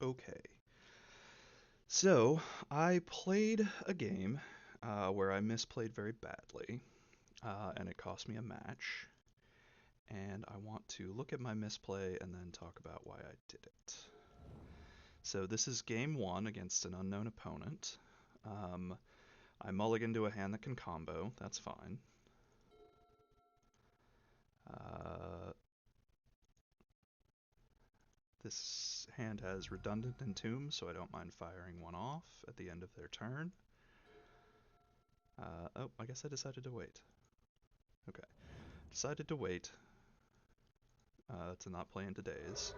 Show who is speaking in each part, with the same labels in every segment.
Speaker 1: Okay, so I played a game where I misplayed very badly, and it cost me a match. And I want to look at my misplay and then talk about why I did it. So this is game one against an unknown opponent. Um, I mulligan to a hand that can combo. That's fine. Uh, this hand has redundant entomb, so I don't mind firing one off at the end of their turn. Oh, I guess I decided to wait. Okay. Decided to wait to not play into days.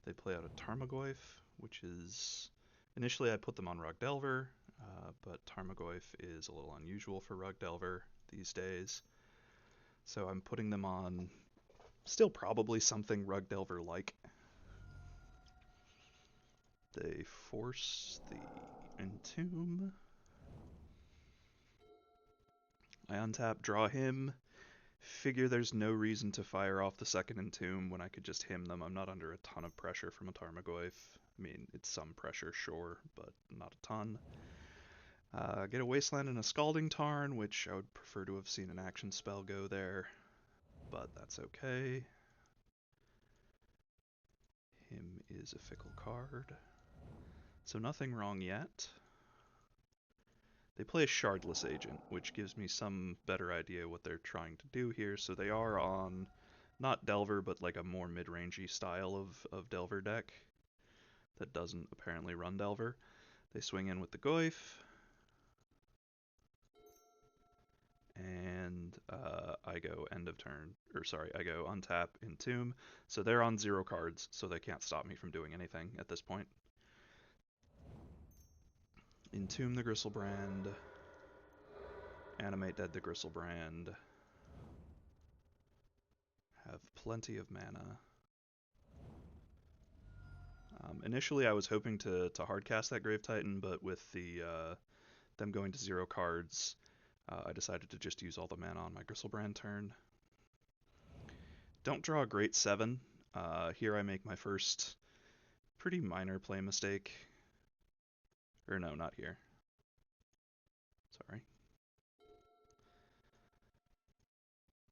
Speaker 1: They play out a Tarmogoyf, which is initially I put them on Rugdelver, but Tarmogoyf is a little unusual for Rugdelver these days. So I'm putting them on still probably something Rugdelver like. They force the Entomb. I untap, draw him, figure there's no reason to fire off the second Entomb when I could just hymn them. I'm not under a ton of pressure from a Tarmogoyf. I mean, it's some pressure, sure, but not a ton. Get a Wasteland and a Scalding Tarn, which I would prefer to have seen an action spell go there, but that's okay. Him is a fickle card, so nothing wrong yet. They play a Shardless Agent, which gives me some better idea what they're trying to do here. So they are on not Delver, but like a more mid-rangey style of Delver deck that doesn't apparently run Delver. They swing in with the Goyf, and I go end of turn, or sorry, I go untap, entomb. So they're on 0 cards, so they can't stop me from doing anything at this point. Entomb the Gristlebrand, animate dead the Gristlebrand, have plenty of mana. Initially, I was hoping to hardcast that Grave Titan, but with them going to 0 cards, I decided to just use all the mana on my Gristlebrand turn. Don't draw a great 7. Here I make my first pretty minor play mistake. Or no, not here. Sorry.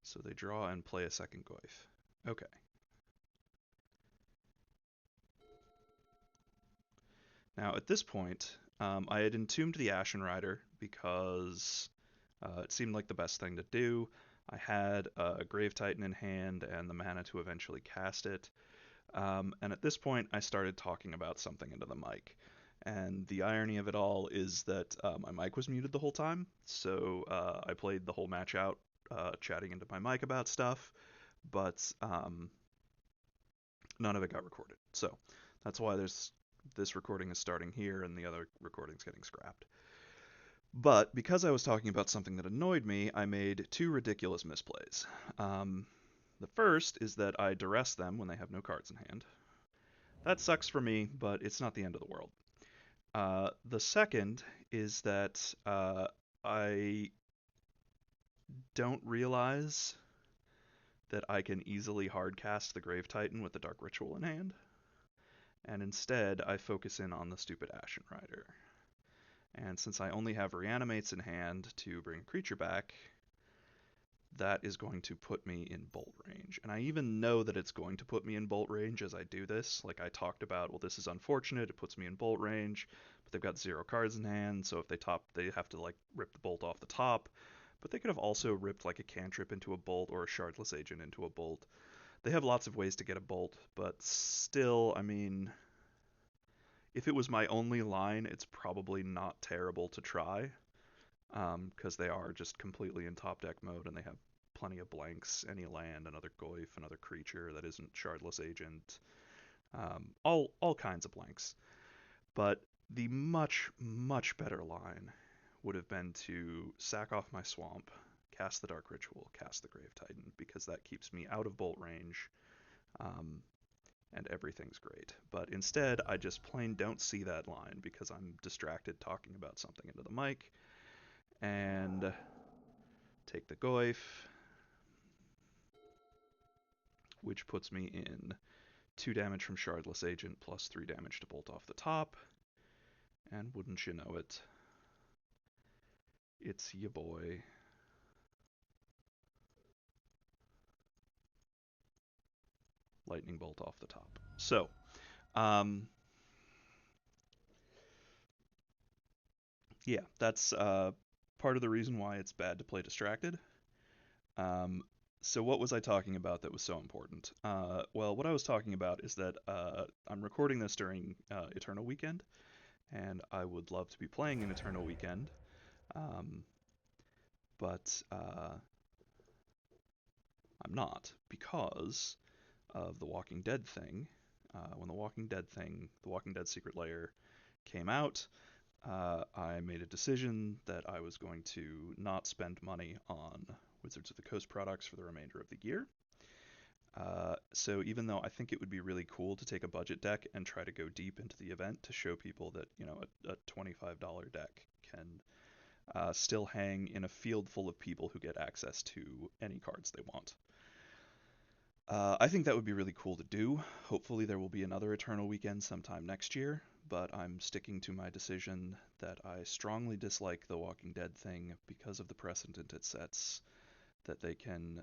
Speaker 1: So they draw and play a second Goyf. Okay. Now at this point, I had entombed the Ashen Rider because it seemed like the best thing to do. I had a Grave Titan in hand and the mana to eventually cast it. And at this point, I started talking about something into the mic. And the irony of it all is that my mic was muted the whole time. So I played the whole match out, chatting into my mic about stuff, but none of it got recorded. So that's why this recording is starting here and the other recording's getting scrapped. But because I was talking about something that annoyed me, I made 2 ridiculous misplays. The first is that I duress them when they have no cards in hand. That sucks for me, but it's not the end of the world. The second is that I don't realize that I can easily hardcast the Grave Titan with the Dark Ritual in hand, and instead I focus in on the stupid Ashen Rider. And since I only have Reanimates in hand to bring a creature back, that is going to put me in bolt range. And I even know that it's going to put me in bolt range as I do this. Like I talked about, well, this is unfortunate, it puts me in bolt range, but they've got 0 cards in hand, so if they top, they have to like rip the bolt off the top. But they could have also ripped like a cantrip into a bolt or a Shardless Agent into a bolt. They have lots of ways to get a bolt, but still, I mean, if it was my only line, it's probably not terrible to try, because they are just completely in top deck mode and they have plenty of blanks, any land, another Goyf, another creature that isn't Shardless Agent, all kinds of blanks. But the much better line would have been to sack off my swamp, cast the Dark Ritual, cast the Grave Titan, because that keeps me out of bolt range, um, and everything's great. But instead, I just plain don't see that line because I'm distracted talking about something into the mic, and take the Goyf, which puts me in 2 damage from Shardless Agent plus 3 damage to bolt off the top. And wouldn't you know it, it's ya boy. Lightning Bolt off the top. So, um, yeah, that's part of the reason why it's bad to play distracted. Um, so what was I talking about that was so important? Well, what I was talking about is that I'm recording this during Eternal Weekend, and I would love to be playing in Eternal Weekend, um, but I'm not because of the Walking Dead thing. When the Walking Dead Secret Lair came out, I made a decision that I was going to not spend money on Wizards of the Coast products for the remainder of the year. So even though I think it would be really cool to take a budget deck and try to go deep into the event to show people that a $25 deck can still hang in a field full of people who get access to any cards they want. I think that would be really cool to do. Hopefully there will be another Eternal Weekend sometime next year, but I'm sticking to my decision that I strongly dislike the Walking Dead thing because of the precedent it sets that they can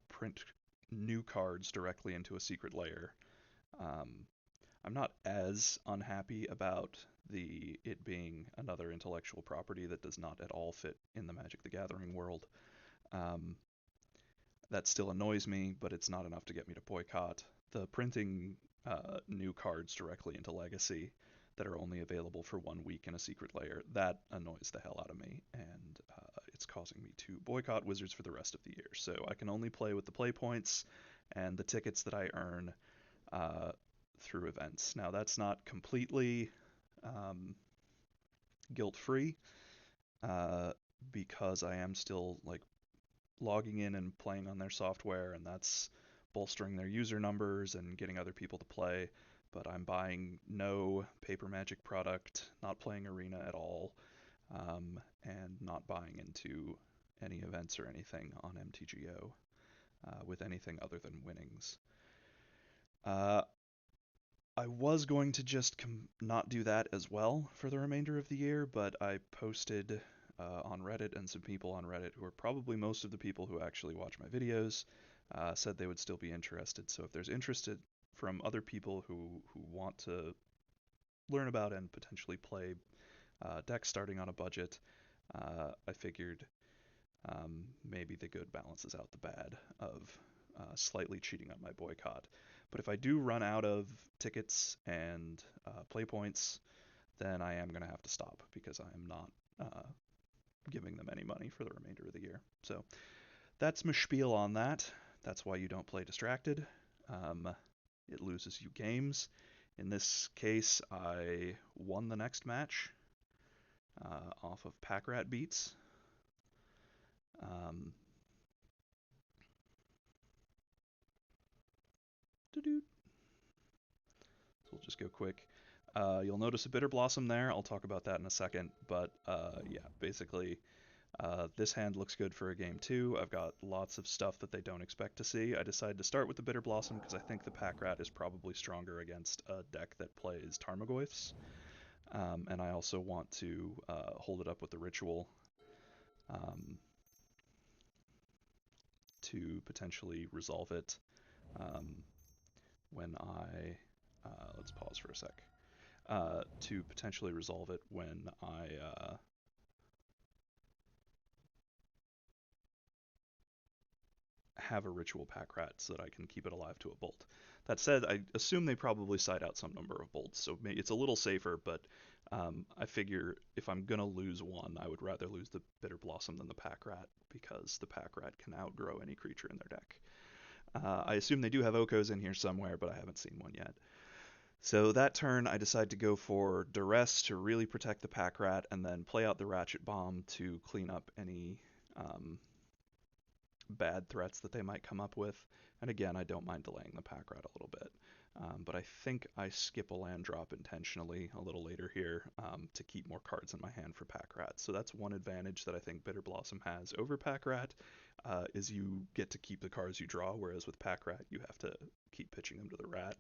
Speaker 1: print new cards directly into a secret layer. Um, I'm not as unhappy about it being another intellectual property that does not at all fit in the Magic the Gathering world. Um, that still annoys me, but it's not enough to get me to boycott. The printing new cards directly into Legacy that are only available for 1 week in a secret layer, that annoys the hell out of me, and it's causing me to boycott Wizards for the rest of the year. So I can only play with the play points and the tickets that I earn uh, through events. Now that's not completely um, guilt-free uh, because I am still like logging in and playing on their software, and that's bolstering their user numbers and getting other people to play. But I'm buying no paper Magic product, not playing Arena at all, and not buying into any events or anything on MTGO with anything other than winnings. Uh, I was going to just not do that as well for the remainder of the year, but I posted on Reddit, and some people on Reddit, who are probably most of the people who actually watch my videos, said they would still be interested. So if there's interest from other people who want to learn about and potentially play decks starting on a budget, I figured maybe the good balances out the bad of slightly cheating on my boycott. But if I do run out of tickets and play points, then I am going to have to stop because I am not giving them any money for the remainder of the year. So that's my spiel on that. That's why you don't play distracted. Um, it loses you games. In this case, I won the next match off of pack rat beats. Um, so we'll just go quick. You'll notice a Bitterblossom there. I'll talk about that in a second. But yeah, basically, this hand looks good for a game too. I've got lots of stuff that they don't expect to see. I decided to start with the Bitterblossom because I think the pack rat is probably stronger against a deck that plays Tarmogoyfs. And I also want to hold it up with the Ritual um, to potentially resolve it um, when I. Let's pause for a sec. To potentially resolve it when I have a Ritual pack rat so that I can keep it alive to a bolt. That said, I assume they probably side out some number of bolts, so it's a little safer, but I figure if I'm going to lose one, I would rather lose the Bitterblossom than the pack rat, because the pack rat can outgrow any creature in their deck. I assume they do have Okos in here somewhere, but I haven't seen one yet. So that turn, I decide to go for Duress to really protect the pack rat, and then play out the Ratchet Bomb to clean up any um, bad threats that they might come up with. And again, I don't mind delaying the pack rat a little bit. But I think I skip a land drop intentionally a little later here to keep more cards in my hand for Pack Rat. So that's one advantage that I think Bitterblossom has over Pack Rat, is you get to keep the cards you draw, whereas with Pack Rat you have to keep pitching them to the rat.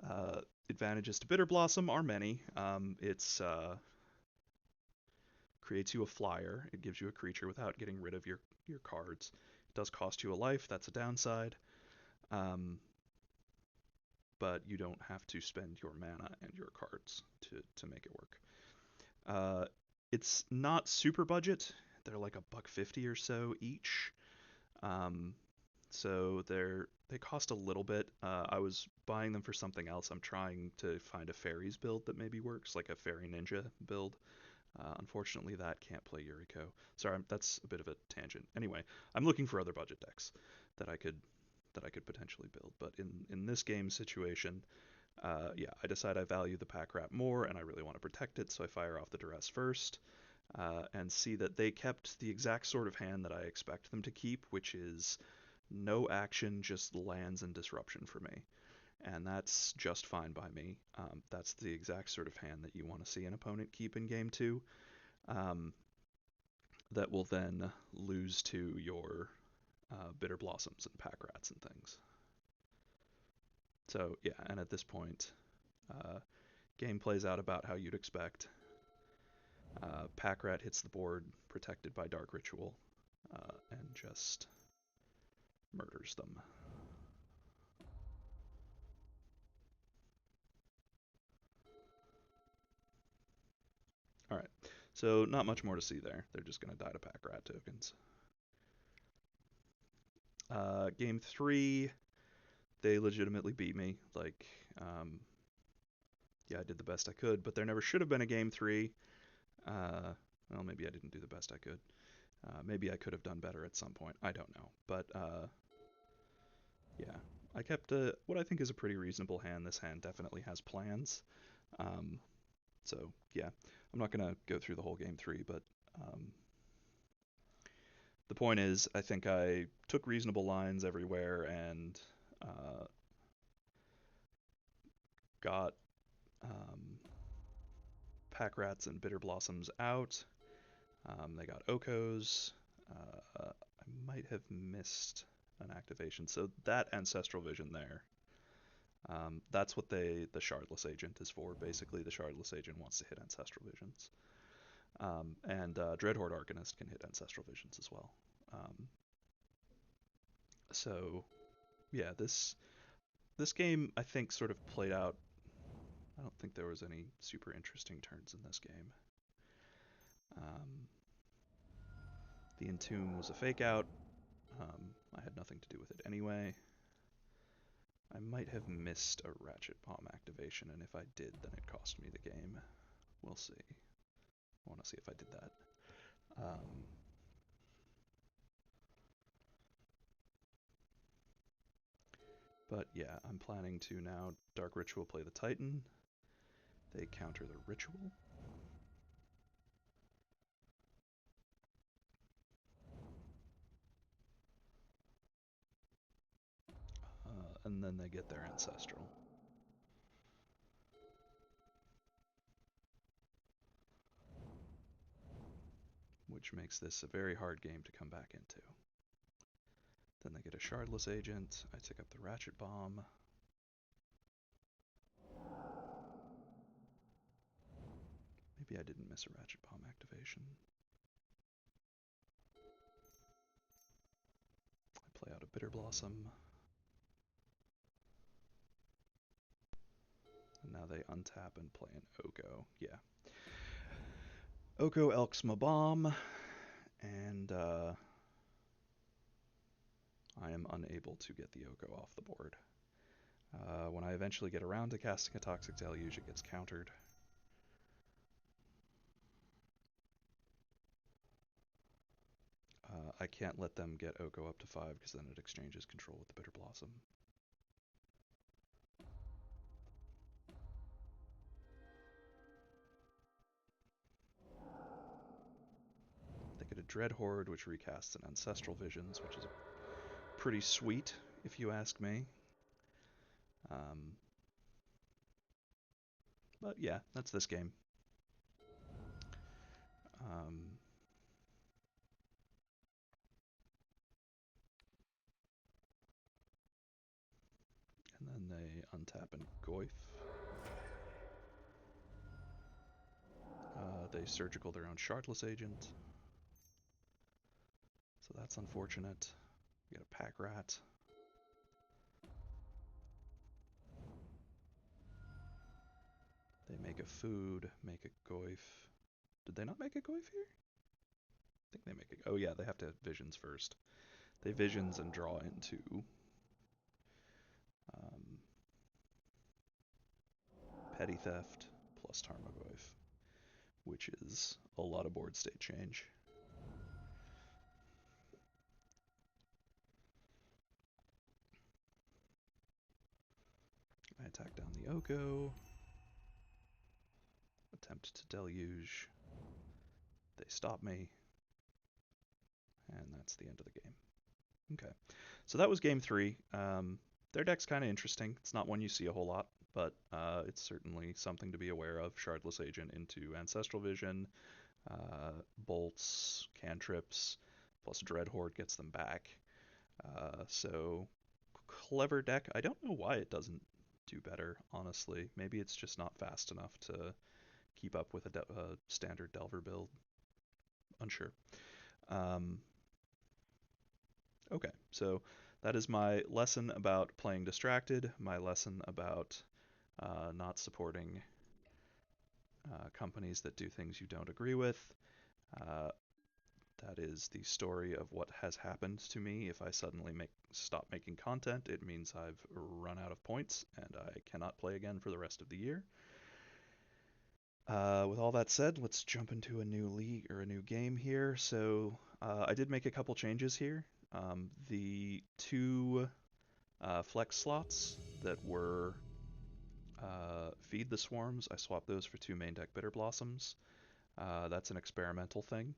Speaker 1: Uh, Advantages to Bitterblossom are many. It's creates you a flyer. It gives you a creature without getting rid of your cards. It does cost you a life. That's a downside. Um, but you don't have to spend your mana and your cards to make it work. Uh, it's not super budget. They're like $1.50 or so each. Um, so they cost a little bit. I was buying them for something else. I'm trying to find a fairies build that maybe works, like a fairy ninja build. Unfortunately, that can't play Yuriko. Sorry, that's a bit of a tangent. Anyway, I'm looking for other budget decks that I could potentially build. But in this game situation, yeah, I decide I value the Pack Rat more, and I really want to protect it, so I fire off the Duress first, and see that they kept the exact sort of hand that I expect them to keep, which is no action, just lands and disruption for me. And that's just fine by me. That's the exact sort of hand that you want to see an opponent keep in game two. Um, that will then lose to your Bitter Blossoms and Pack Rats and things. So yeah, and at this point, uh, game plays out about how you'd expect. Pack Rat hits the board, protected by Dark Ritual, and just murders them. All right, so not much more to see there. They're just gonna die to Pack Rat tokens. Game three, they legitimately beat me. Like, yeah, I did the best I could, but there never should have been a game three. Well, maybe I didn't do the best I could. Maybe I could have done better at some point. I don't know. But yeah, I kept what I think is a pretty reasonable hand. This hand definitely has plans. Um, so yeah, I'm not gonna go through the whole game three, but um, the point is, I think I took reasonable lines everywhere and got um, Pack Rats and Bitter Blossoms out. They got Okos. I might have missed an activation. So that Ancestral Vision there, that's what the Shardless Agent is for. Basically, the Shardless Agent wants to hit Ancestral Visions. And Dreadhorde Arcanist can hit Ancestral Visions as well. Um, so yeah, this game I think sort of played out. I don't think there was any super interesting turns in this game. Um, the Entomb was a fake out. I had nothing to do with it anyway. I might have missed a Ratchet Bomb activation, and if I did, then it cost me the game. We'll see. I want to see if I did that. Um, but yeah, I'm planning to now Dark Ritual play the Titan. They counter the Ritual. And then they get their Ancestral. Which makes this a very hard game to come back into. Then they get a Shardless Agent. I take up the Ratchet Bomb. Maybe I didn't miss a Ratchet Bomb activation. I play out a Bitter Blossom. And now they untap and play an Oko. Yeah. Oko Elks my bomb. And I am unable to get the Oko off the board. When I eventually get around to casting a Toxic Deluge, it gets countered. I can't let them get Oko up to 5 because then it exchanges control with the Bitter Blossom. They get a Dreadhorde, which recasts an Ancestral Visions, which is pretty sweet, if you ask me. But yeah, that's this game. Um, and then they untap and goif. They surgical their own shardless agent. So that's unfortunate. We got a pack rat. They make a food, make a goif. Did they not make a goif here? I think they make a... Oh yeah, they have to have visions first. They visions and draw into um, petty theft plus Tarmogoyf, which is a lot of board state change. I attack down the Oko, attempt to deluge. They stop me, and that's the end of the game. Okay, so that was game three. Their deck's kind of interesting. It's not one you see a whole lot, but it's certainly something to be aware of. Shardless Agent into Ancestral Vision, bolts, cantrips, plus Dreadhorde gets them back. So clever deck. I don't know why it doesn't do better, honestly. Maybe it's just not fast enough to keep up with a standard Delver build. Unsure. Um, okay, so that is my lesson about playing distracted, my lesson about not supporting companies that do things you don't agree with. Uh, that is the story of what has happened to me. If I suddenly stop making content, it means I've run out of points and I cannot play again for the rest of the year. With all that said, let's jump into a new league or a new game here. So I did make a couple changes here. The two flex slots that were feed the swarms, I swapped those for two main deck Bitterblossoms. That's an experimental thing.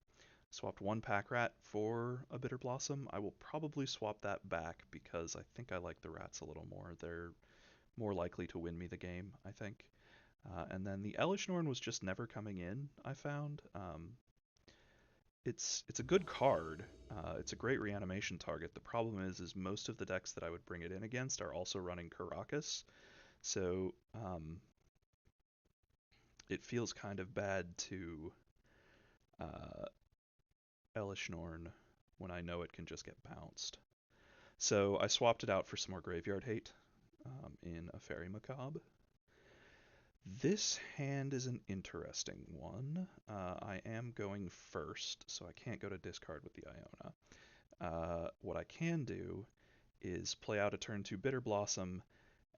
Speaker 1: Swapped one pack rat for a Bitterblossom. I will probably swap that back because I think I like the rats a little more. They're more likely to win me the game, I think. And then the Elishnorn was just never coming in, I found. It's a good card. It's a great reanimation target. The problem is most of the decks that I would bring it in against are also running Karakas. So it feels kind of bad to uh, Elishnorn when I know it can just get bounced. So I swapped it out for some more Graveyard Hate in a Fairy Macabre. This hand is an interesting one. I am going first, so I can't go to discard with the Iona. What I can do is play out a turn 2 Bitterblossom,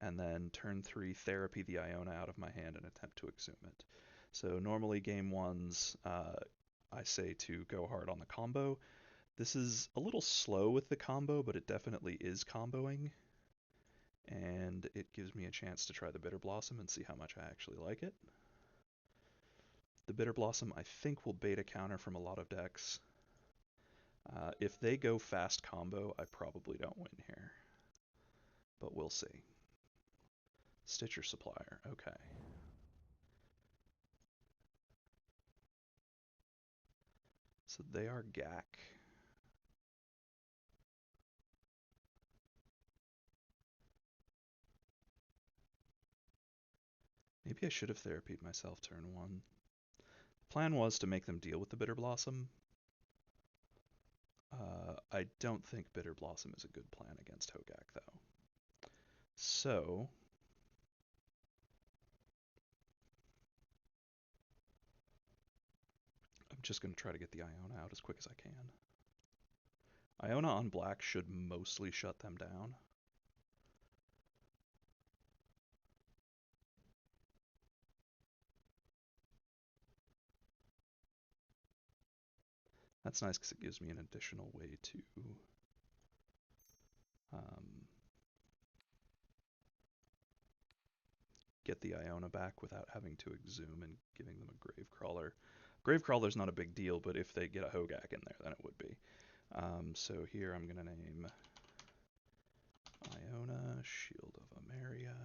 Speaker 1: and then turn 3 Therapy the Iona out of my hand and attempt to exhume it. So normally game ones, I say to go hard on the combo. This is a little slow with the combo, but it definitely is comboing. And it gives me a chance to try the Bitterblossom and see how much I actually like it. The Bitterblossom, I think, will beta counter from a lot of decks. If they go fast combo, I probably don't win here. But we'll see. Stitcher Supplier, okay. So they are GAC. Maybe I should have therapied myself turn 1. Plan was to make them deal with the Bitterblossom. I don't think Bitterblossom is a good plan against Hogak, though. So I'm just going to try to get the Iona out as quick as I can. Iona on black should mostly shut them down. That's nice because it gives me an additional way to get the Iona back without having to exhume and giving them a Gravecrawler. Gravecrawler's not a big deal, but if they get a Hogak in there, then it would be. So here I'm going to name Iona, Shield of Ameria.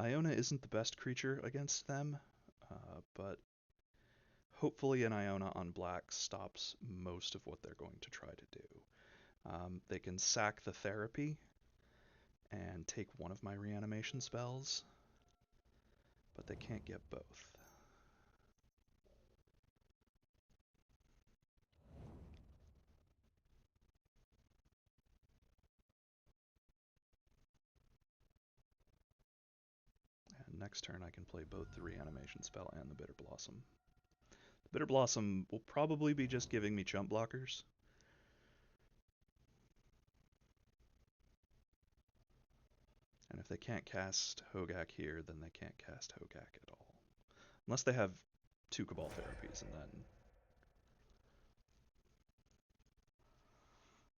Speaker 1: Iona isn't the best creature against them, but hopefully an Iona on black stops most of what they're going to try to do. They can sack the therapy and take one of my reanimation spells, but they can't get both. And next turn I can play both the reanimation spell and the Bitterblossom. The Bitterblossom will probably be just giving me chump blockers. And if they can't cast Hogak here, then they can't cast Hogak at all. Unless they have two Cabal therapies, and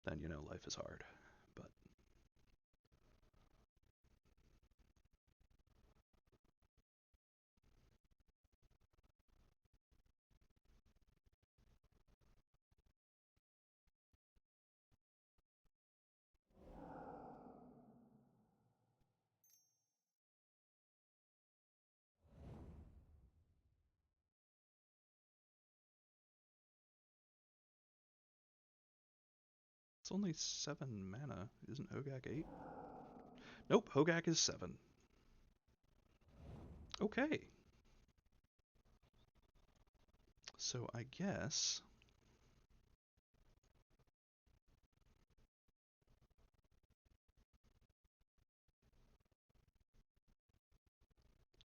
Speaker 1: then you know life is hard. But it's only 7 mana. Isn't Hogak 8? Nope, Hogak is 7. Okay. So I guess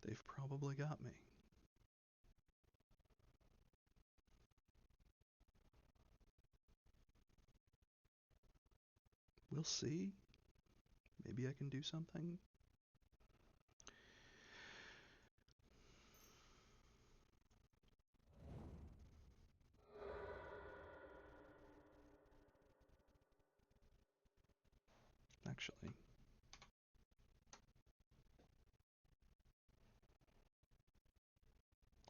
Speaker 1: they've probably got me. We'll see. Maybe I can do something. Actually,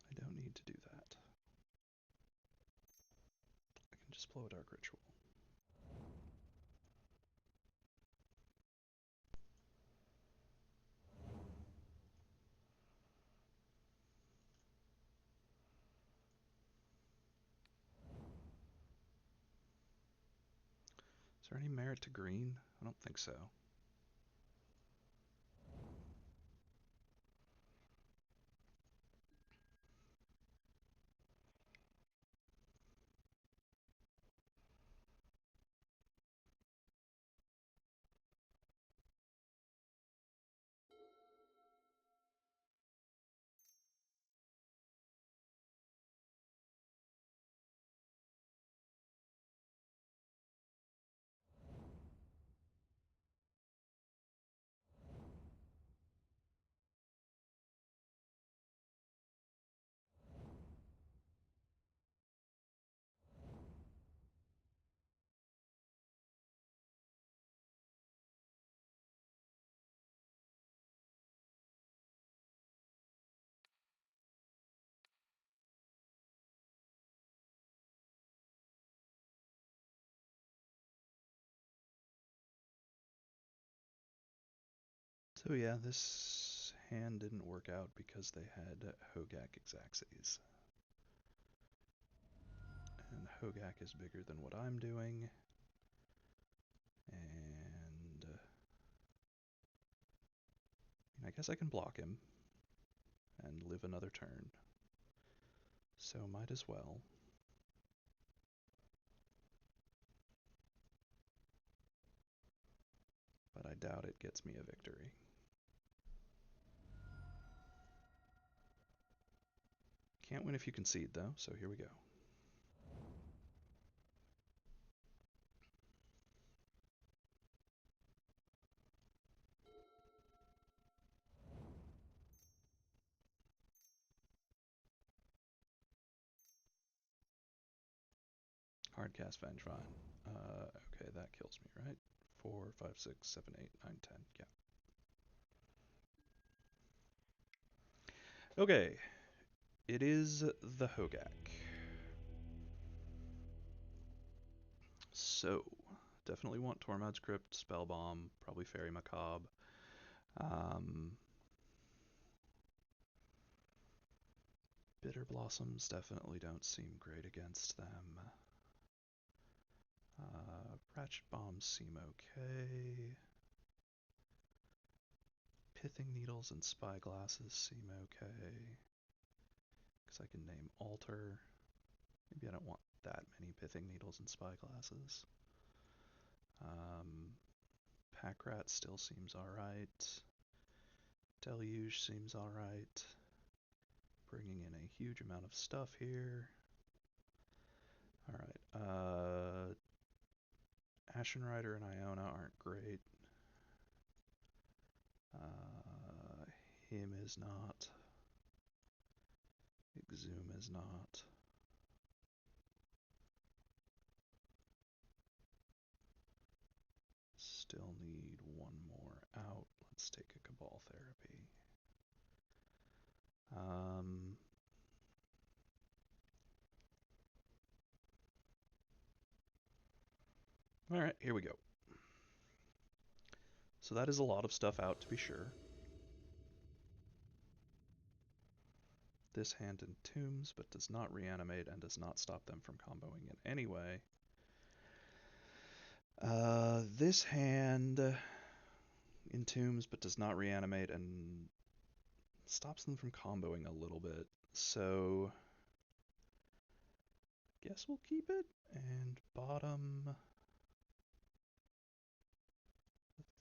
Speaker 1: I don't need to do that. I can just blow a Dark Ritual. Is there any merit to green? I don't think so. So yeah, this hand didn't work out because they had Hogak Exaxes. And Hogak is bigger than what I'm doing. And I guess I can block him and live another turn. So might as well. But I doubt it gets me a victory. Can't win if you concede though, so here we go. Hardcast Vengevine. Okay, that kills me, right? 4, 5, 6, 7, 8, 9, 10. Yeah. Okay. It is the Hogak. So, definitely want Tormod's Crypt, Spellbomb, probably Fairy Macabre. Bitterblossoms definitely don't seem great against them. Ratchet bombs seem okay. Pithing needles and spyglasses seem okay. Because I can name altar. Maybe I don't want that many pithing needles and spyglasses. Pack rat still seems alright. Deluge seems alright. Bringing in a huge amount of stuff here. Alright, Ashen Rider and Iona aren't great. Him is not. Exhume is not. Still need one more out. Let's take a Cabal Therapy. Alright, here we go. So that is a lot of stuff out, to be sure. This hand entombs, but does not reanimate and does not stop them from comboing in any way. This hand entombs, but does not reanimate and stops them from comboing a little bit. So, guess we'll keep it. And bottom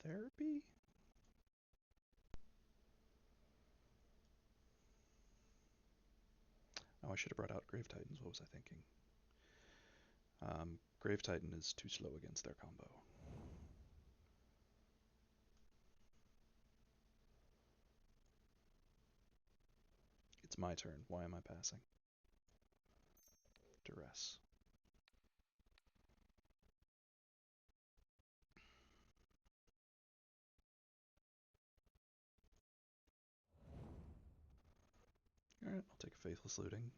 Speaker 1: therapy? Oh, I should have brought out Grave Titans. What was I thinking? Grave Titan is too slow against their combo. It's my turn. Why am I passing? Duress. Alright, I'll take a Faithless Looting.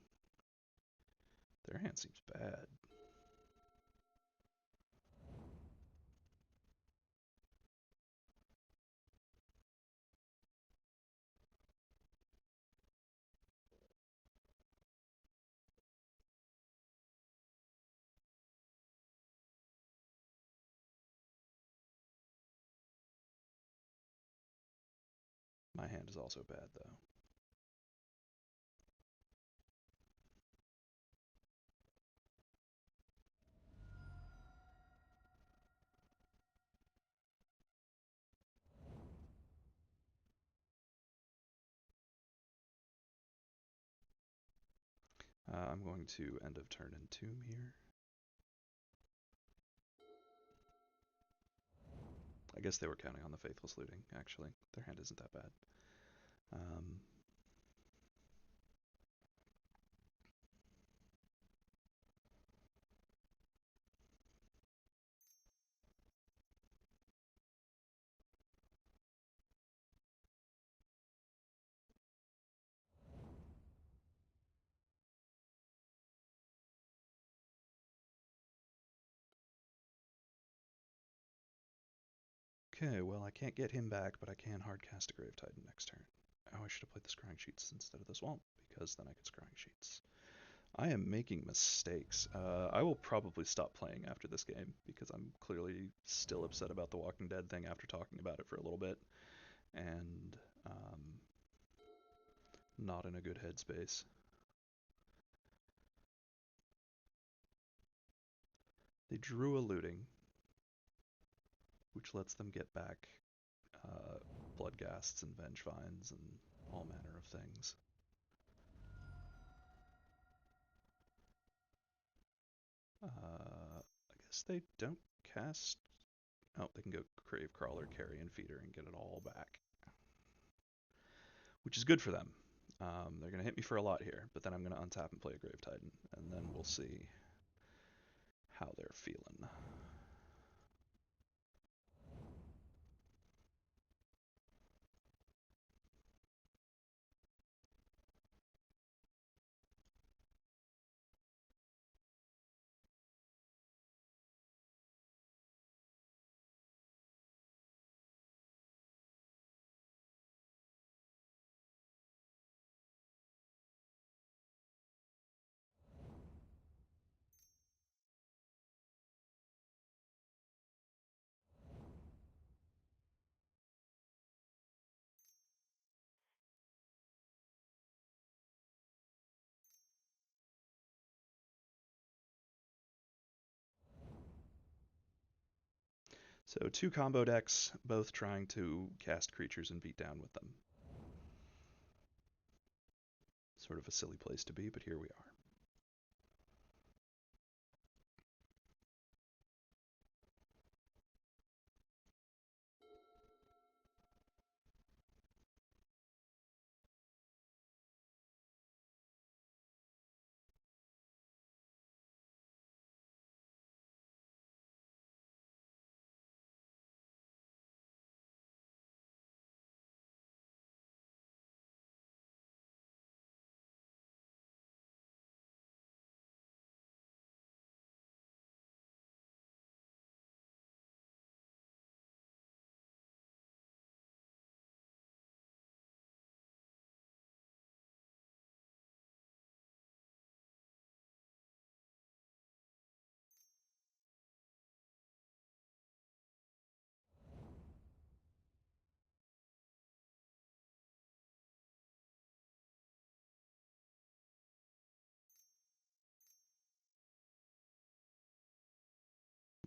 Speaker 1: Their hand seems bad. My hand is also bad, though. I'm going to end of turn entomb here. I guess they were counting on the Faithless Looting, actually. Their hand isn't that bad. Okay, well, I can't get him back, but I can hardcast a Grave Titan next turn. Oh, I should have played the Scrying Sheets instead of the Swamp, because then I could Scrying Sheets. I am making mistakes. I will probably stop playing after this game, because I'm clearly still upset about the Walking Dead thing after talking about it for a little bit, and not in a good headspace. They drew a Looting, which lets them get back Bloodghasts and Vengevines and all manner of things. I guess they don't cast. Oh, they can go Crave Crawler, Carrion Feeder, and get it all back, which is good for them. They're going to hit me for a lot here, but then I'm going to untap and play a Grave Titan, and then we'll see how they're feeling. So two combo decks, both trying to cast creatures and beat down with them. Sort of a silly place to be, but here we are.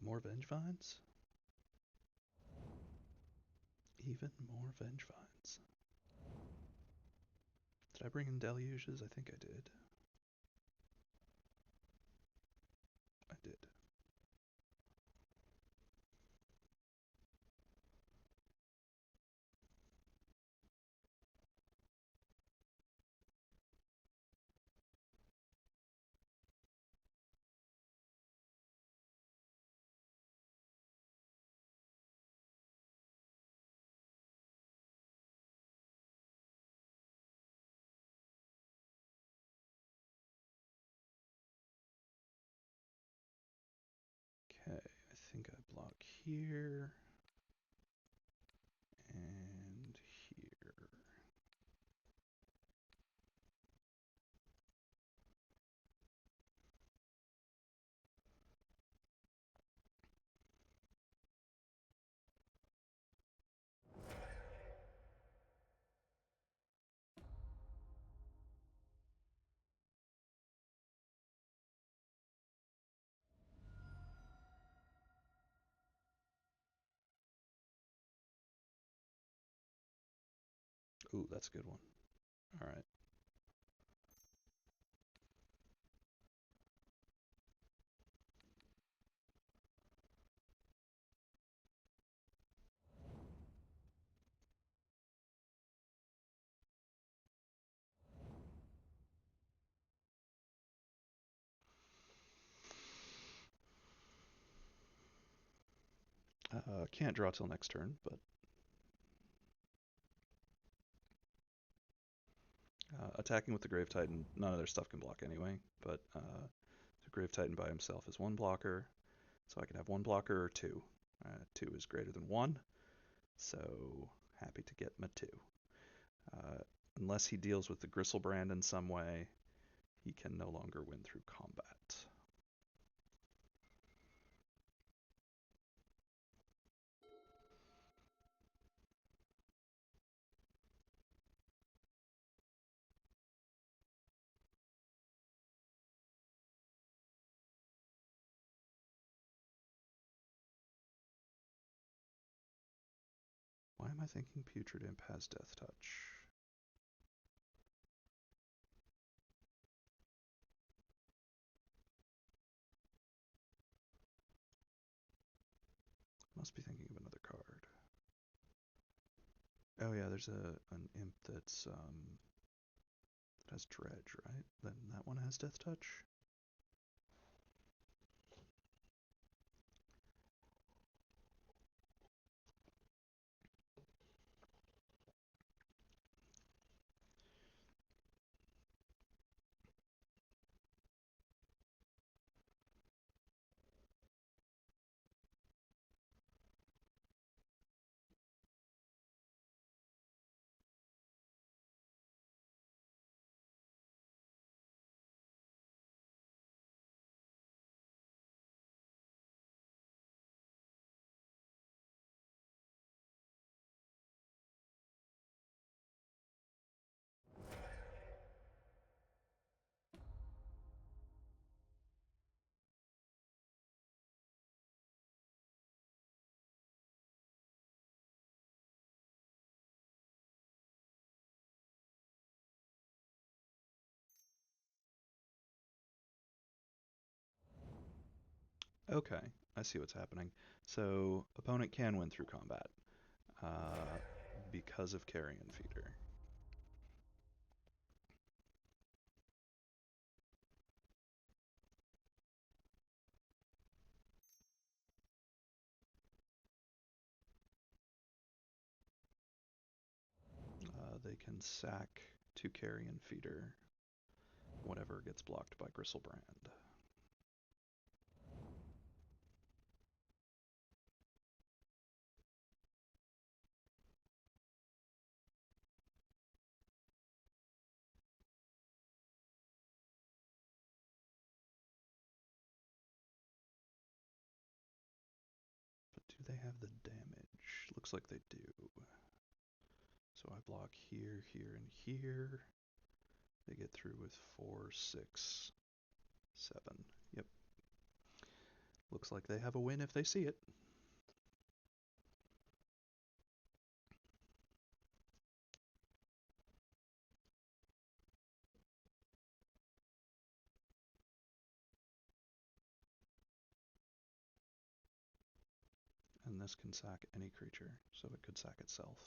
Speaker 1: More Vengevines? Even more Vengevines. Did I bring in Deluges? I think I did. I did. Okay, I think I block here and here. Ooh, that's a good one. All right. Can't draw till next turn, but attacking with the Grave Titan, none of their stuff can block anyway. But the Grave Titan by himself is one blocker, so I can have one blocker or two. Two is greater than one, so happy to get my two. Uh, unless he deals with the Gristlebrand in some way, he can no longer win through combat. Why am I thinking Putrid Imp has Death Touch? Must be thinking of another card. Oh yeah, there's an imp that's that has Dredge, right? Then that one has Death Touch. Okay, I see what's happening. So, opponent can win through combat uh, because of Carrion Feeder. They can sack to Carrion Feeder whatever gets blocked by Gristlebrand. But do they have the damage? Looks like they do. So I block here, here, and here. They get through with 4, 6, 7. Yep. Looks like they have a win if they see it. And this can sack any creature, so it could sack itself.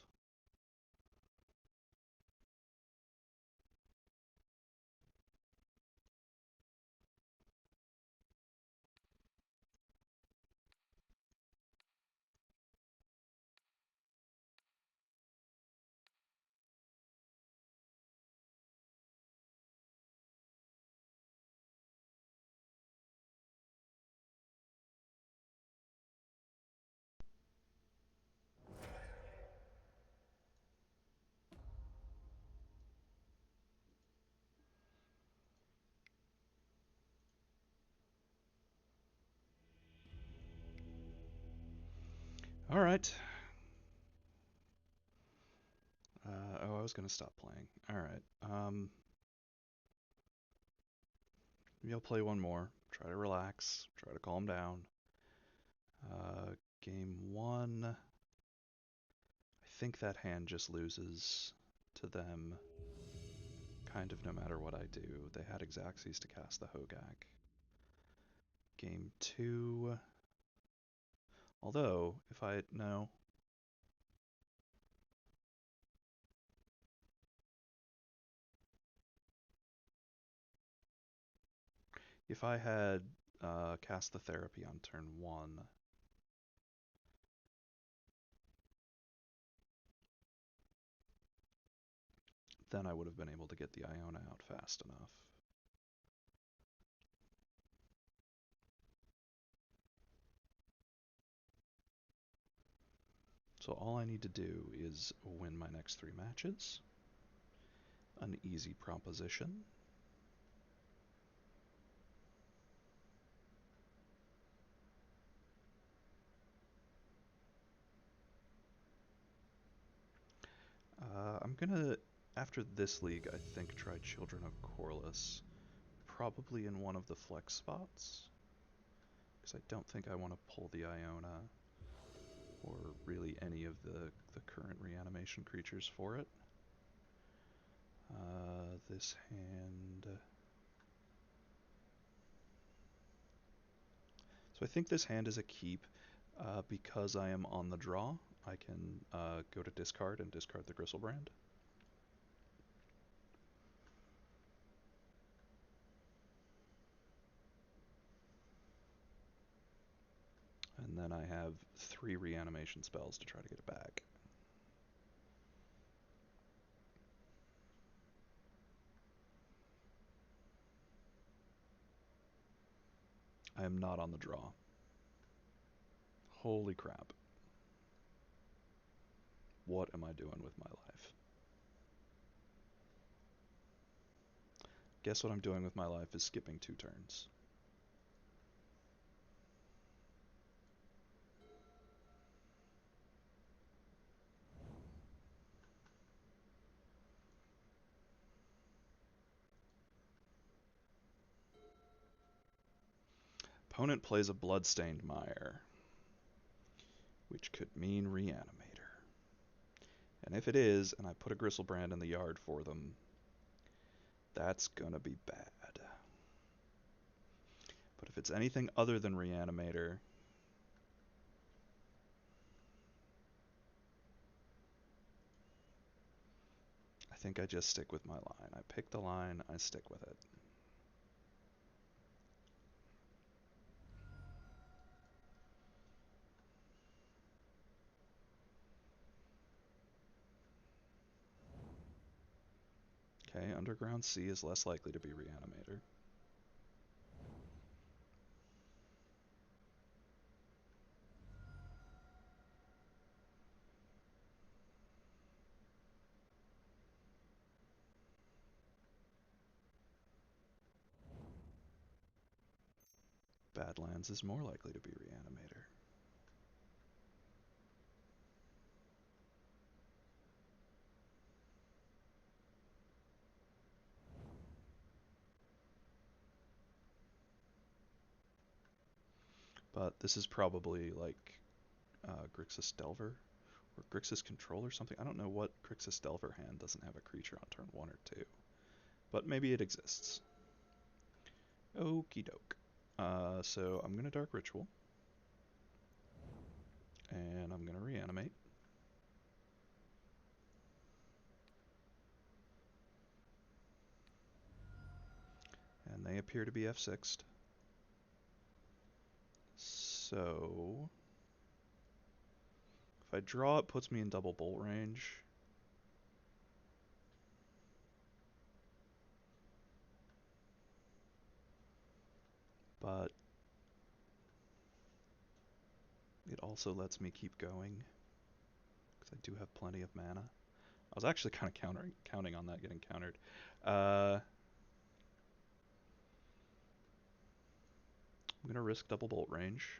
Speaker 1: All right. Oh, I was going to stop playing. All right. Maybe I'll play one more. Try to relax. Try to calm down. Game one. I think that hand just loses to them kind of no matter what I do. They had Xaxes to cast the Hogak. Game two. Although, if I... No. If I had cast the Therapy on turn one, then I would have been able to get the Iona out fast enough. So all I need to do is win my next 3 matches. An easy proposition. I'm gonna, after this league, I think try Children of Corliss. Probably in one of the flex spots. Because I don't think I want to pull the Iona or really any of the current reanimation creatures for it. This hand... So I think this hand is a keep because I am on the draw. I can go to discard and discard the Gristlebrand. And then I have 3 reanimation spells to try to get it back. I am not on the draw. Holy crap. What am I doing with my life? Guess what I'm doing with my life is skipping 2 turns. Opponent plays a Bloodstained Mire, which could mean Reanimator. And if it is, and I put a Gristlebrand in the yard for them, that's gonna be bad. But If it's anything other than Reanimator, I think I just stick with my line. I pick the line, I stick with it. Okay, Underground Sea is less likely to be Reanimator. Badlands is more likely to be Reanimator. But this is probably like Grixis Delver or Grixis Control or something. I don't know what Grixis Delver hand doesn't have a creature on turn 1 or 2. But maybe it exists. Okie doke. So I'm going to Dark Ritual. And I'm going to Reanimate. And they appear to be F6'd. So if I draw, it puts me in double bolt range. But it also lets me keep going because I do have plenty of mana. I was actually kind of counting on that getting countered. I'm going to risk double bolt range.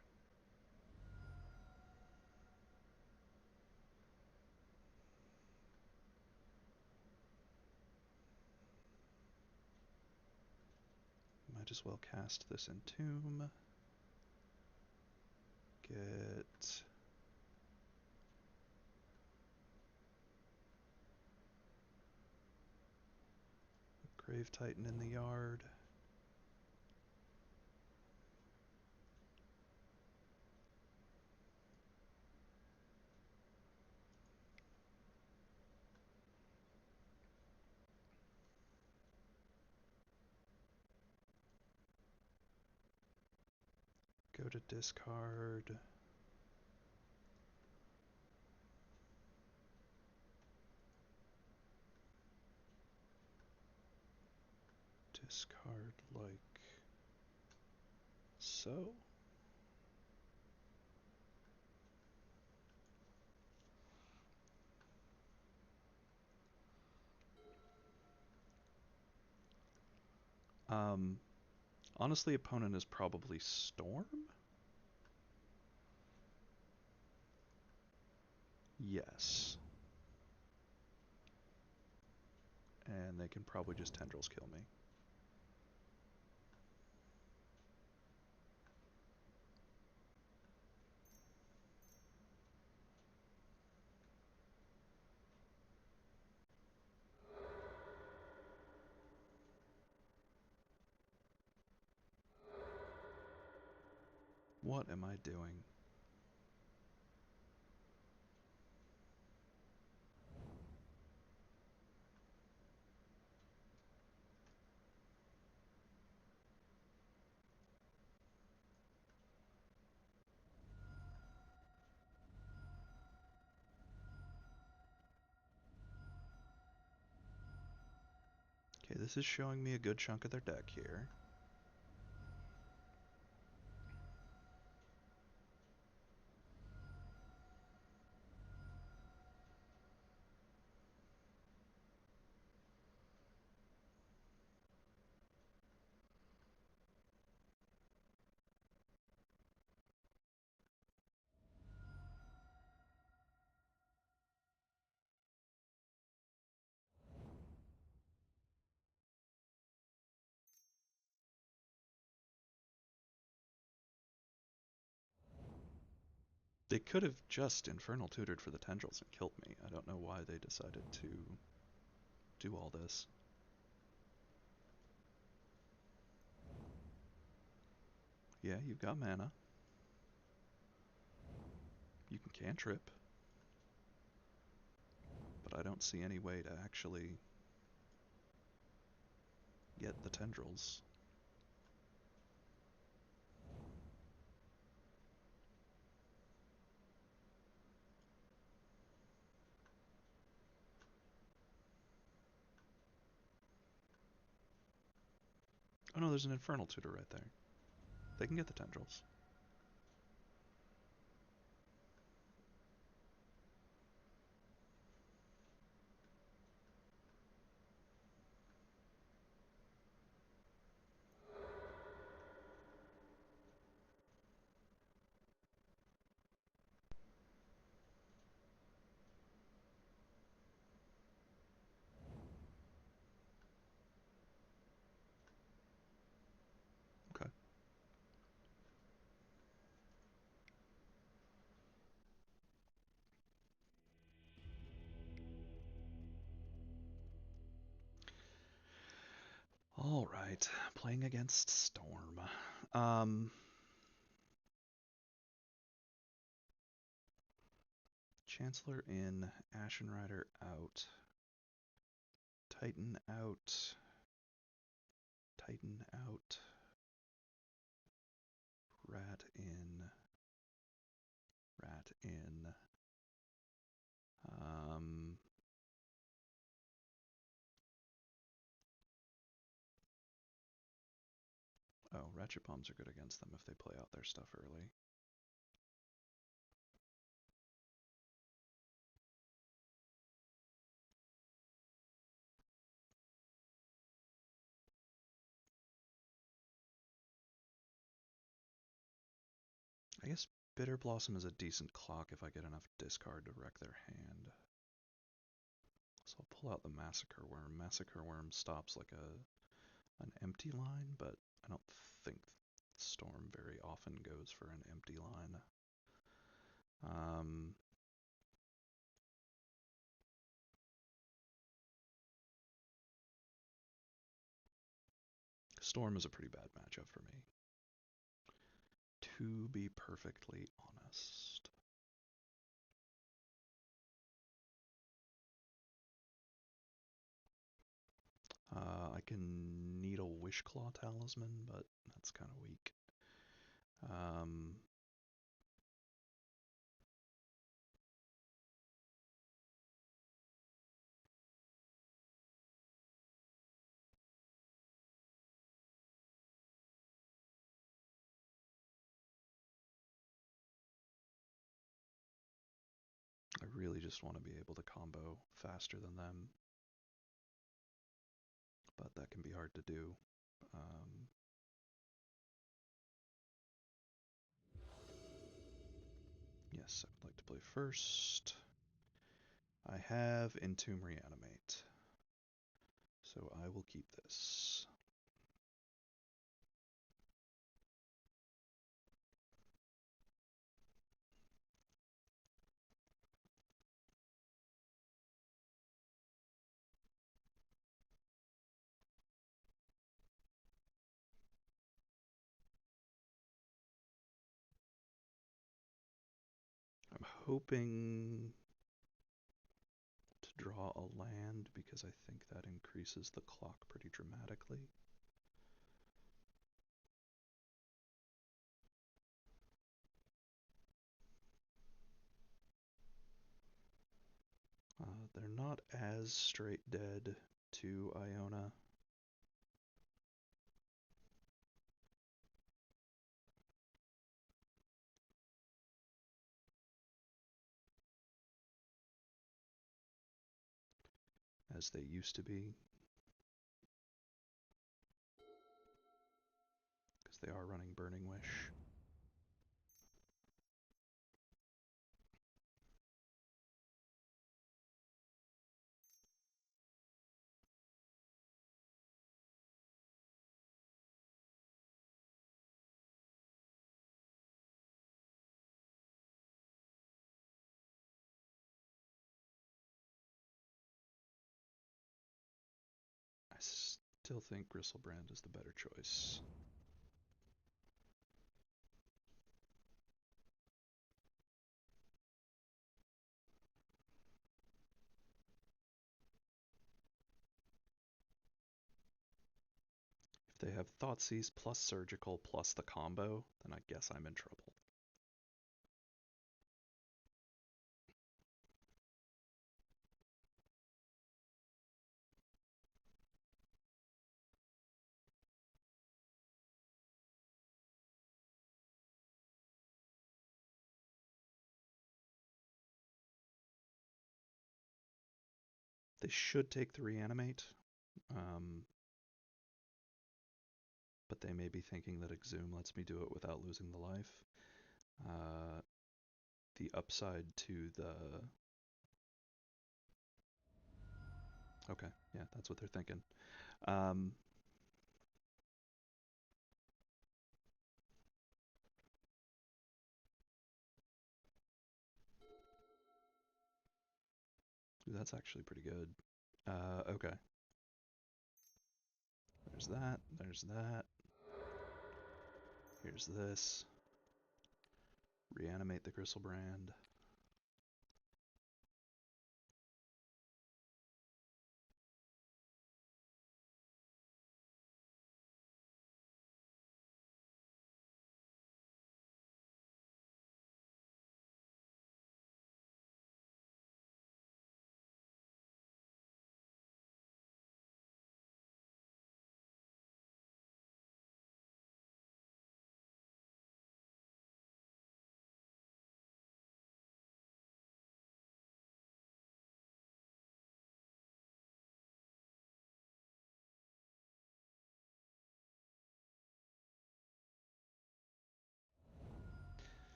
Speaker 1: Might as well cast this Entomb. Get a Grave Titan in the yard. Go to discard. Discard like so. Honestly, opponent is probably Storm? Yes. And they can probably just Tendrils kill me. What am I doing? Okay, this is showing me a good chunk of their deck here. They could have just Infernal Tutored for the Tendrils and killed me. I don't know why they decided to do all this. Yeah, you've got mana. You can cantrip, but I don't see any way to actually get the tendrils. Oh no, there's an infernal tutor right there. They can get the tendrils. Okay. All right, playing against Storm. Um, Chancellor in, Ashen Rider out, Titan out, Titan out, Rat in, Rat in. Um, oh, Ratchet Bombs are good against them if they play out their stuff early. I guess Bitterblossom is a decent clock if I get enough discard to wreck their hand. So I'll pull out the Massacre Worm. Massacre Worm stops like an empty line, but I don't think Storm very often goes for an empty line. Um, Storm is a pretty bad matchup for me, to be perfectly honest. I can Needle Wishclaw Talisman, but that's kind of weak. Um, I really just want to be able to combo faster than them, but that can be hard to do. Um, yes, I would like to play first. I have Entomb Reanimate, so I will keep this. I'm hoping to draw a land because I think that increases the clock pretty dramatically. They're not as straight dead to Iona. As they used to be, because they are running Burning Wish. I still think Gristlebrand is the better choice. they have Thoughtseize plus Surgical plus the combo, then I guess I'm in trouble. They should take the Reanimate, um, but they may be thinking that Exhume lets me do it without losing the life. Uh, the upside to the... Okay, yeah, that's what they're thinking. Um, that's actually pretty good. Okay. There's that, there's that. Here's this. Reanimate the Gristlebrand.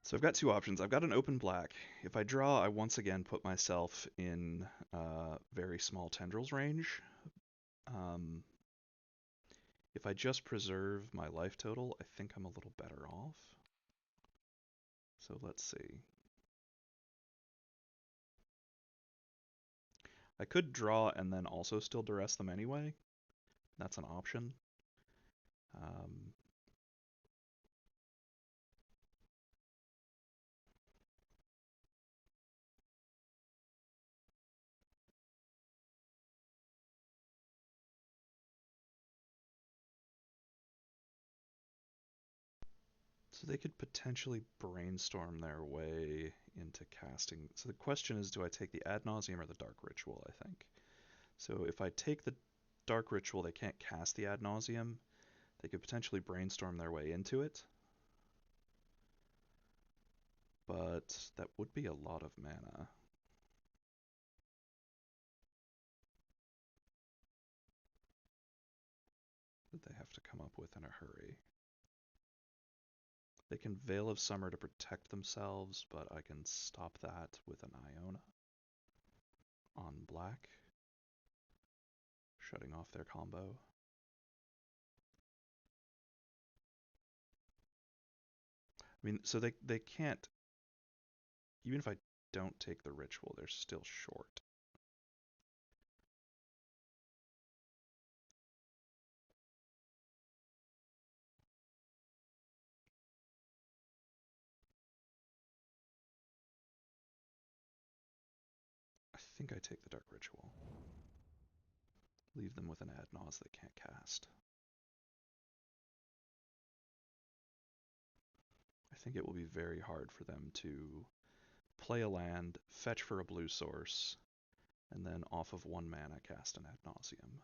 Speaker 1: So I've got two options. I've got an open black. If I draw, I once again put myself in very small tendrils range. Um, if I just preserve my life total, I think I'm a little better off. So let's see. I could draw and then also still duress them anyway. That's an option. Um, so they could potentially brainstorm their way into casting. So the question is, do I take the Ad Nauseam or the Dark Ritual, I think. So if I take the Dark Ritual, they can't cast the Ad Nauseam. They could potentially brainstorm their way into it. But that would be a lot of mana. That they have to come up with in a hurry. They can Veil of Summer to protect themselves, but I can stop that with an Iona on black, shutting off their combo. I mean, so they can't, even if I don't take the ritual, they're still short. I think I take the Dark Ritual. Leave them with an Ad Naus they can't cast. I think it will be very hard for them to play a land, fetch for a blue source, and then off of 1 mana cast an Ad Nauseam.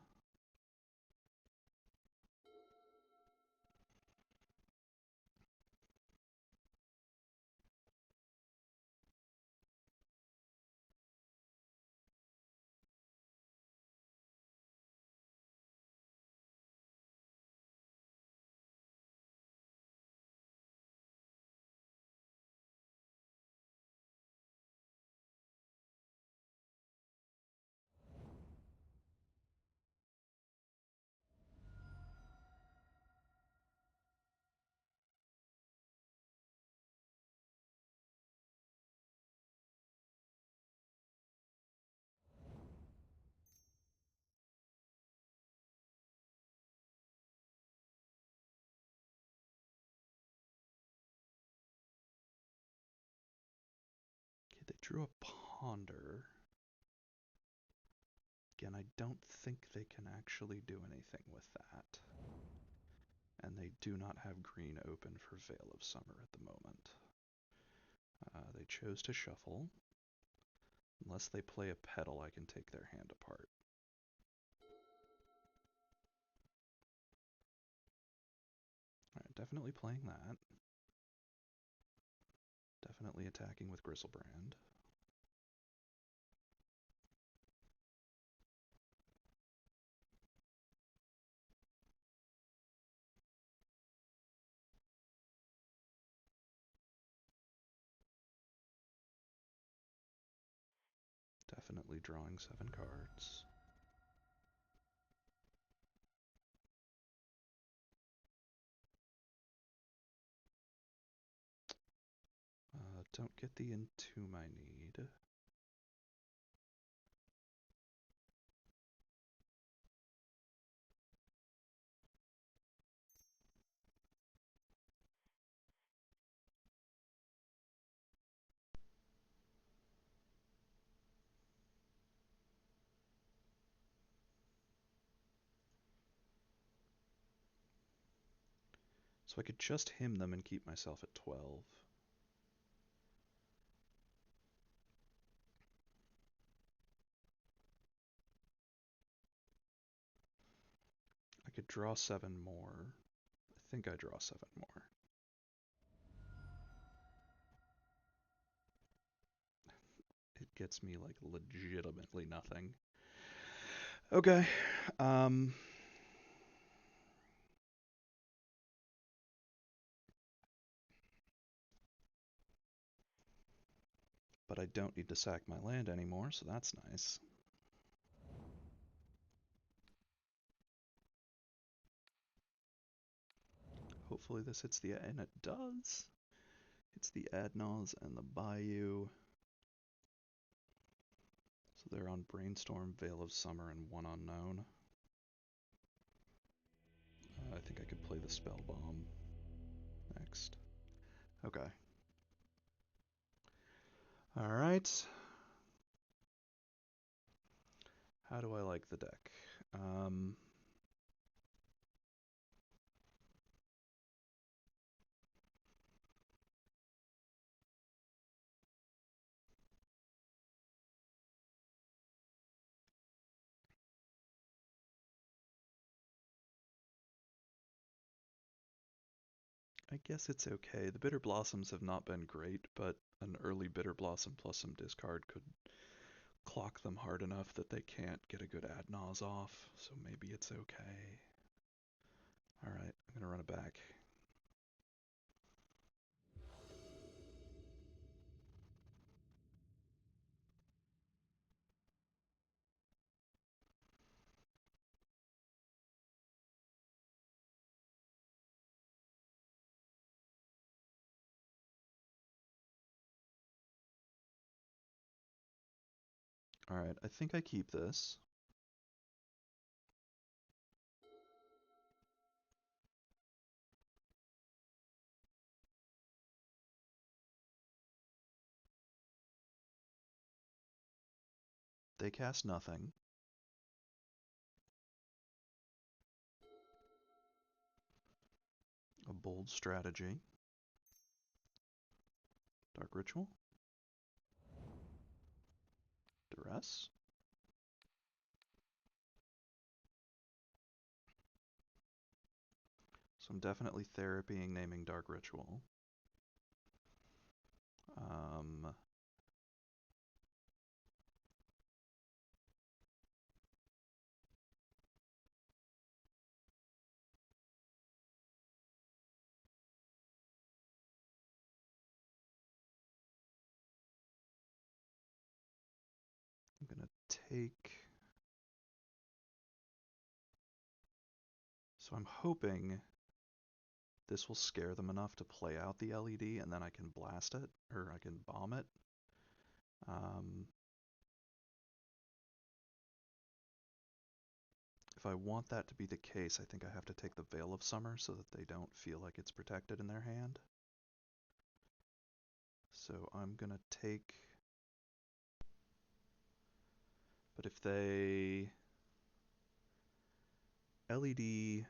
Speaker 1: Okay, they drew a Ponder. Again, I don't think they can actually do anything with that. And they do not have green open for Veil of Summer at the moment. They chose to shuffle. Unless they play a petal, I can take their hand apart. Alright, definitely playing that. Definitely attacking with Griselbrand. Definitely drawing 7 cards. Don't get the Entomb I need. So I could just hymn them and keep myself at 12. I could draw 7 more. I think I draw 7 more. It gets me like legitimately nothing. Okay. But I don't need to sack my land anymore, so that's nice. Hopefully this hits the, and it does. It's the Adnaz and the Bayou. So they're on Brainstorm, Veil of Summer, and One Unknown. I think I could play the Spell Bomb next. Okay. Alright. How do I like the deck? I guess it's okay. The Bitterblossoms have not been great, but an early Bitterblossom plus some discard could clock them hard enough that they can't get a good Adnaz off, so maybe it's okay. Alright, I'm gonna run it back. Alright, I think I keep this. They cast nothing. A bold strategy. Dark Ritual. Duress. So I'm definitely therapying naming Dark Ritual. I'm gonna take... So I'm hoping this will scare them enough to play out the LED, and then I can blast it, or I can bomb it. If I want that to be the case, I think I have to take the Veil of Summer so that they don't feel like it's protected in their hand. So I'm gonna take... But if they LED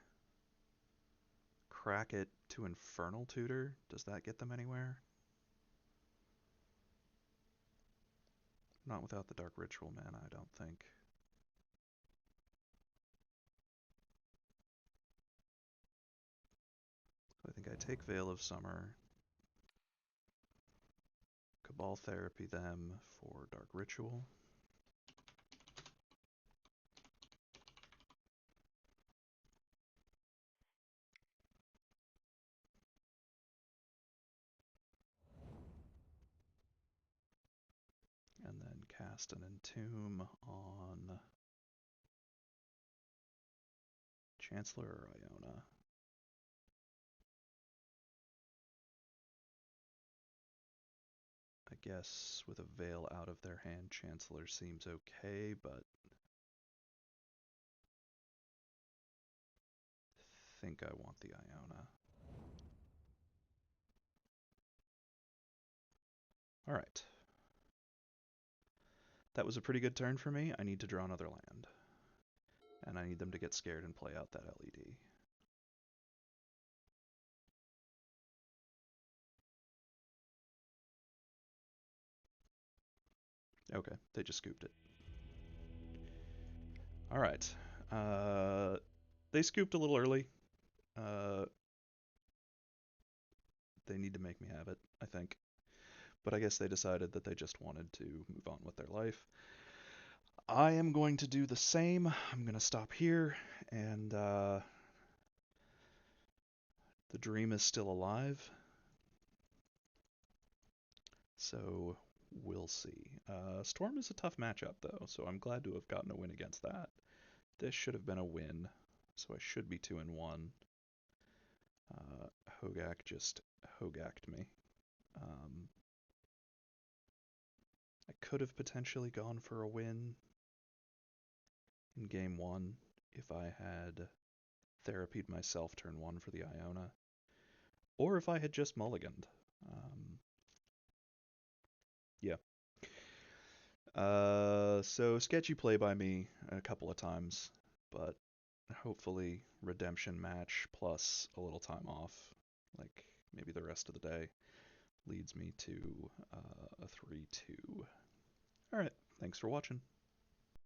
Speaker 1: crack it to Infernal Tutor, does that get them anywhere? Not without the Dark Ritual mana, I don't think. I think I take Veil of Summer, Cabal Therapy them for Dark Ritual. And then cast an Entomb on Chancellor or Iona. I guess with a Veil out of their hand, Chancellor seems okay, but I think I want the Iona. Alright. That was a pretty good turn for me. I need to draw another land. And I need them to get scared and play out that LED. Okay, they just scooped it. Alright. They scooped a little early. Uh, they need to make me have it, I think. But I guess they decided that they just wanted to move on with their life. I am going to do the same. I'm going to stop here, and the dream is still alive. So we'll see. Storm is a tough matchup, though, so I'm glad to have gotten a win against that. This should have been a win, so I should be 2-1. Hogak just Hogacked me. I could have potentially gone for a win in game 1 if I had therapied myself turn 1 for the Iona, or if I had just mulliganed. Yeah. So sketchy play by me a couple of times, but hopefully redemption match plus a little time off, like maybe the rest of the day, leads me to a 3-2. Alright, thanks for watching.